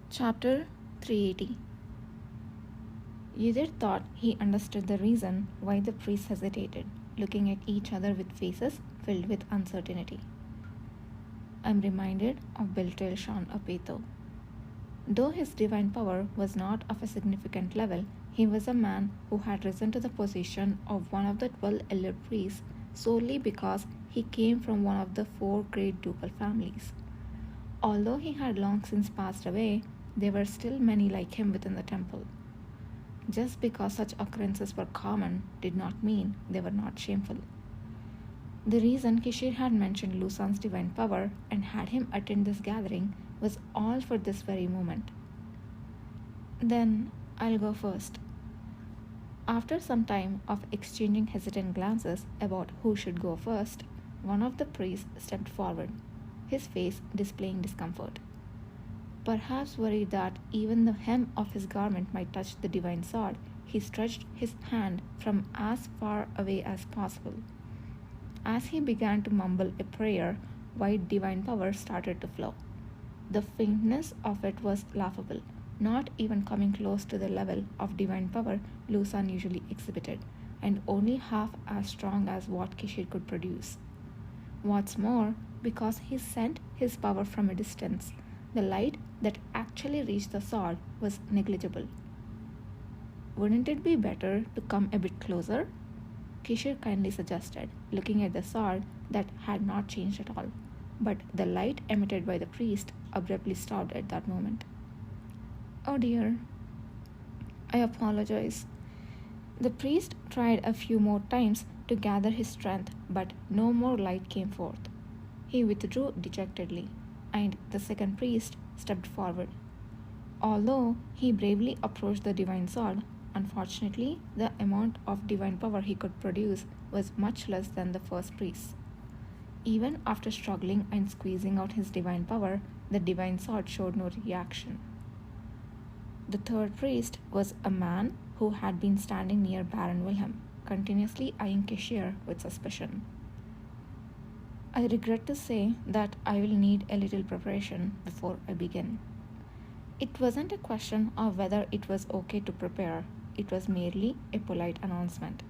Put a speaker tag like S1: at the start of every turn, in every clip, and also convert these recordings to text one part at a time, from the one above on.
S1: Chapter 380. Yudhir thought he understood the reason why the priests hesitated, looking at each other with faces filled with uncertainty. I'm reminded of Beltelshazzar Apeto. Though his divine power was not of a significant level, he was a man who had risen to the position of one of the 12 elder priests solely because he came from one of the 4 great ducal families. Although he had long since passed away, there were still many like him within the temple. Just because such occurrences were common did not mean they were not shameful. The reason Kishir had mentioned Lusan's divine power and had him attend this gathering was all for this very moment. Then I'll go first. After some time of exchanging hesitant glances about who should go first, one of the priests stepped forward, his face displaying discomfort. Perhaps worried that even the hem of his garment might touch the divine sword, he stretched his hand from as far away as possible. As he began to mumble a prayer, white divine power started to flow. The faintness of it was laughable, not even coming close to the level of divine power Lusan usually exhibited, and only half as strong as what Kishir could produce. What's more, because he sent his power from a distance, the light that actually reached the sword was negligible. Wouldn't it be better to come a bit closer? Kishir kindly suggested, looking at the sword that had not changed at all. But the light emitted by the priest abruptly stopped at that moment. Oh dear. I apologize. The priest tried a few more times to gather his strength, but no more light came forth. He withdrew dejectedly, and the second priest stepped forward. Although he bravely approached the divine sword, unfortunately, the amount of divine power he could produce was much less than the first priest. Even after struggling and squeezing out his divine power, the divine sword showed no reaction. The third priest was a man who had been standing near Baron Wilhelm, continuously eyeing Kishir with suspicion. I regret to say that I will need a little preparation before I begin. It wasn't a question of whether it was okay to prepare, it was merely a polite announcement.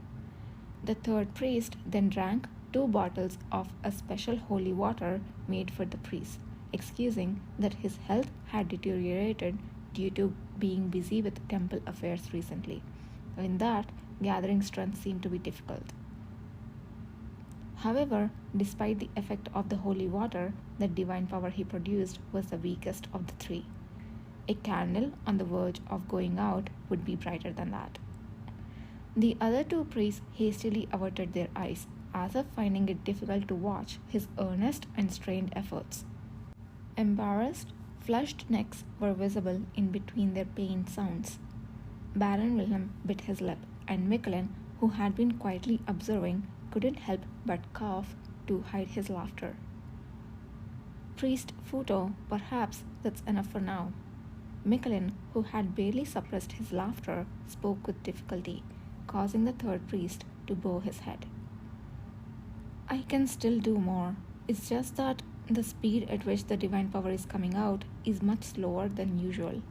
S1: The third priest then drank 2 bottles of a special holy water made for the priest, excusing that his health had deteriorated due to being busy with temple affairs recently, and that gathering strength seemed to be difficult. However, despite the effect of the holy water, the divine power he produced was the weakest of the 3. A candle on the verge of going out would be brighter than that. The other 2 priests hastily averted their eyes, as if finding it difficult to watch his earnest and strained efforts. Embarrassed, flushed necks were visible in between their pained sounds. Baron Wilhelm bit his lip, and Michelin, who had been quietly observing, couldn't help but cough to hide his laughter. Priest Futo, perhaps that's enough for now. Michelin, who had barely suppressed his laughter, spoke with difficulty, causing the third priest to bow his head. I can still do more. It's just that the speed at which the divine power is coming out is much slower than usual.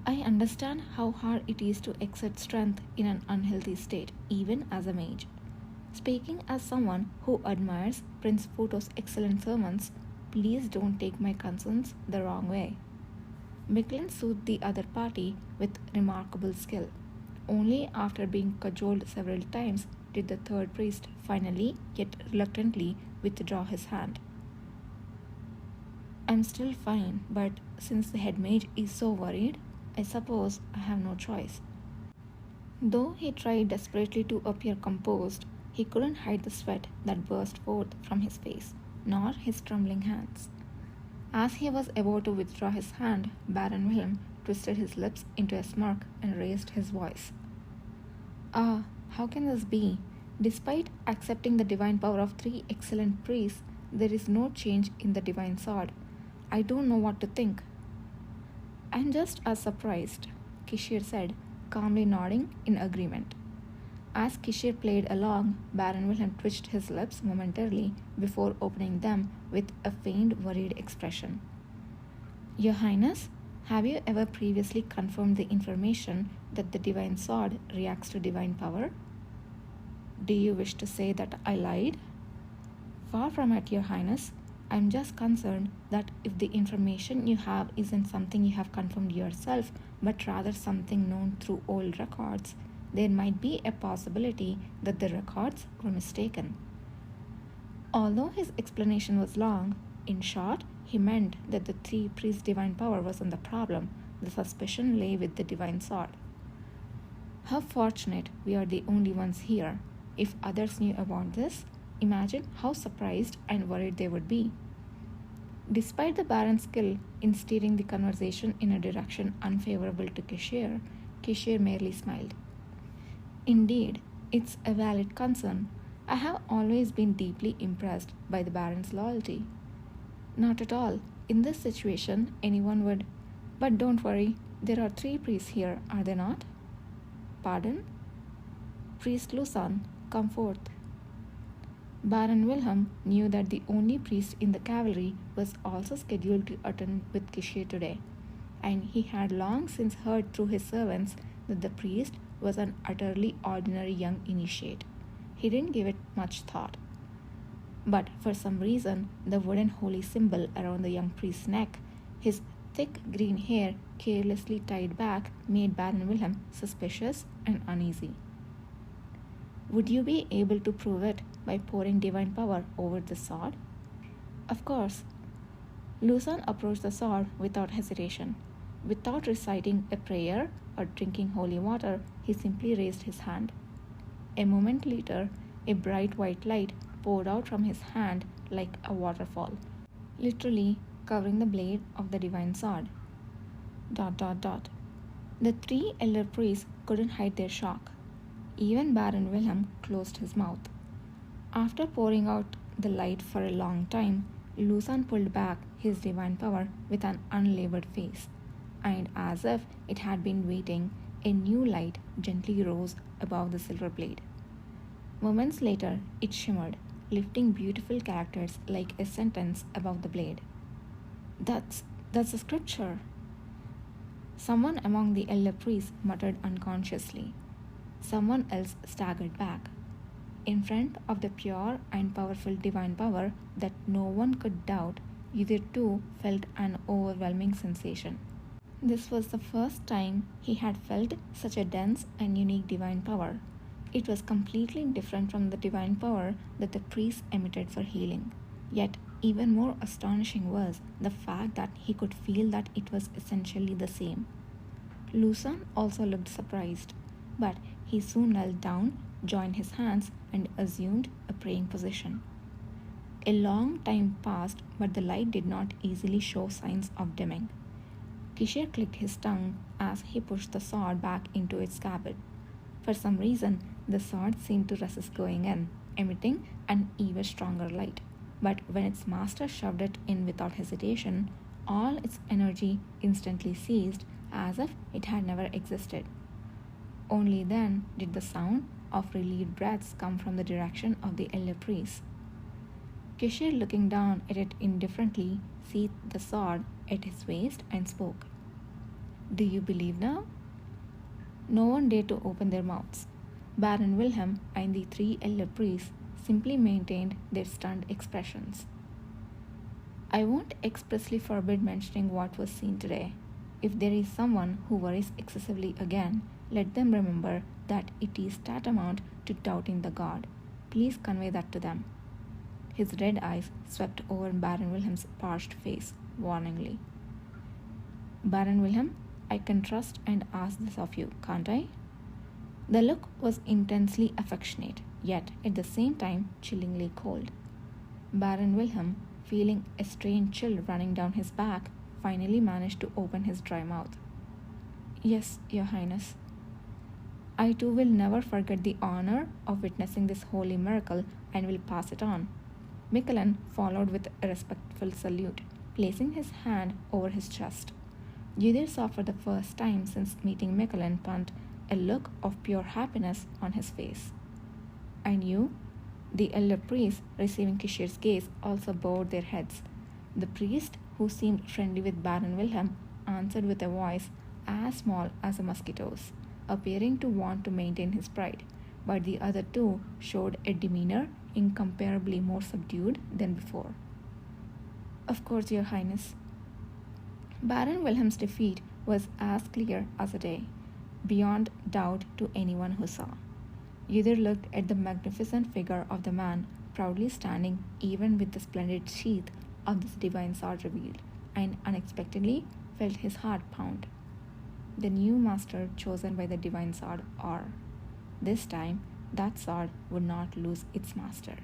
S1: I understand how hard it is to exert strength in an unhealthy state, even as a mage. Speaking as someone who admires Prince Futo's excellent sermons, please don't take my concerns the wrong way. Michelin soothed the other party with remarkable skill. Only after being cajoled several times did the third priest finally, yet reluctantly, withdraw his hand. I'm still fine, but since the head mage is so worried, I suppose I have no choice. Though he tried desperately to appear composed, he couldn't hide the sweat that burst forth from his face, nor his trembling hands. As he was about to withdraw his hand, Baron Wilhelm twisted his lips into a smirk and raised his voice. Ah, how can this be? Despite accepting the divine power of 3 excellent priests, there is no change in the divine sword. I don't know what to think. I'm just as surprised, Kishir said, calmly nodding in agreement. As Kishir played along, Baron Wilhelm twitched his lips momentarily before opening them with a faint, worried expression. Your Highness, have you ever previously confirmed the information that the divine sword reacts to divine power? Do you wish to say that I lied? Far from it, Your Highness. I'm just concerned that if the information you have isn't something you have confirmed yourself, but rather something known through old records, there might be a possibility that the records were mistaken. Although his explanation was long, in short, he meant that the three priests' divine power wasn't the problem. The suspicion lay with the divine sword. How fortunate we are the only ones here. If others knew about this, imagine how surprised and worried they would be. Despite the Baron's skill in steering the conversation in a direction unfavorable to Kishir merely smiled. Indeed, it's a valid concern. I have always been deeply impressed by the Baron's loyalty. Not at all. In this situation, anyone would. But don't worry, there are three priests here, are there not? Pardon? Priest Lusan, come forth. Baron Wilhelm knew that the only priest in the cavalry was also scheduled to attend with Kishir today, and he had long since heard through his servants that the priest was an utterly ordinary young initiate. He didn't give it much thought. But for some reason, the wooden holy symbol around the young priest's neck, his thick green hair carelessly tied back, made Baron Wilhelm suspicious and uneasy. Would you be able to prove it by pouring divine power over the sword? Of course. Lusan approached the sword without hesitation. Without reciting a prayer or drinking holy water, he simply raised his hand. A moment later, a bright white light poured out from his hand like a waterfall, literally covering the blade of the divine sword. ... The three elder priests couldn't hide their shock. Even Baron Wilhelm closed his mouth. After pouring out the light for a long time, Lusan pulled back his divine power with an unlaboured face, and as if it had been waiting, a new light gently rose above the silver blade. Moments later, it shimmered, lifting beautiful characters like a sentence above the blade. That's the scripture. Someone among the elder priests muttered unconsciously. Someone else staggered back. In front of the pure and powerful divine power that no one could doubt, either two felt an overwhelming sensation. This was the first time he had felt such a dense and unique divine power. It was completely different from the divine power that the priest emitted for healing. Yet, even more astonishing was the fact that he could feel that it was essentially the same. Lusan also looked surprised, but he soon knelt down, joined his hands, and assumed a praying position. A long time passed, but the light did not easily show signs of dimming. Kishir clicked his tongue as he pushed the sword back into its scabbard. For some reason, the sword seemed to resist going in, emitting an even stronger light. But when its master shoved it in without hesitation, all its energy instantly ceased, as if it had never existed. Only then did the sound of relieved breaths come from the direction of the elder priest. Kishir, looking down at it indifferently, seized the sword at his waist and spoke. Do you believe now? No one dared to open their mouths. Baron Wilhelm and the three elder priests simply maintained their stunned expressions. I won't expressly forbid mentioning what was seen today. If there is someone who worries excessively again, let them remember that it is tantamount to doubting the god. Please convey that to them. His red eyes swept over Baron Wilhelm's parched face warningly. Baron Wilhelm, I can trust and ask this of you, can't I? The look was intensely affectionate, yet at the same time chillingly cold. Baron Wilhelm, feeling a strange chill running down his back, finally managed to open his dry mouth. Yes, Your Highness. I too will never forget the honor of witnessing this holy miracle and will pass it on. Michelin followed with a respectful salute, placing his hand over his chest. Judith saw for the first time since meeting Michelin Punt a look of pure happiness on his face. And you? The elder priests, receiving Kishir's gaze, also bowed their heads. The priest, who seemed friendly with Baron Wilhelm, answered with a voice as small as a mosquito's, appearing to want to maintain his pride, but the other two showed a demeanor incomparably more subdued than before. Of course, Your Highness. Baron Wilhelm's defeat was as clear as the day, beyond doubt to anyone who saw. Uther looked at the magnificent figure of the man proudly standing even with the splendid sheath of this divine sword revealed, and unexpectedly felt his heart pound. The new master chosen by the divine sword, or this time that sword would not lose its master.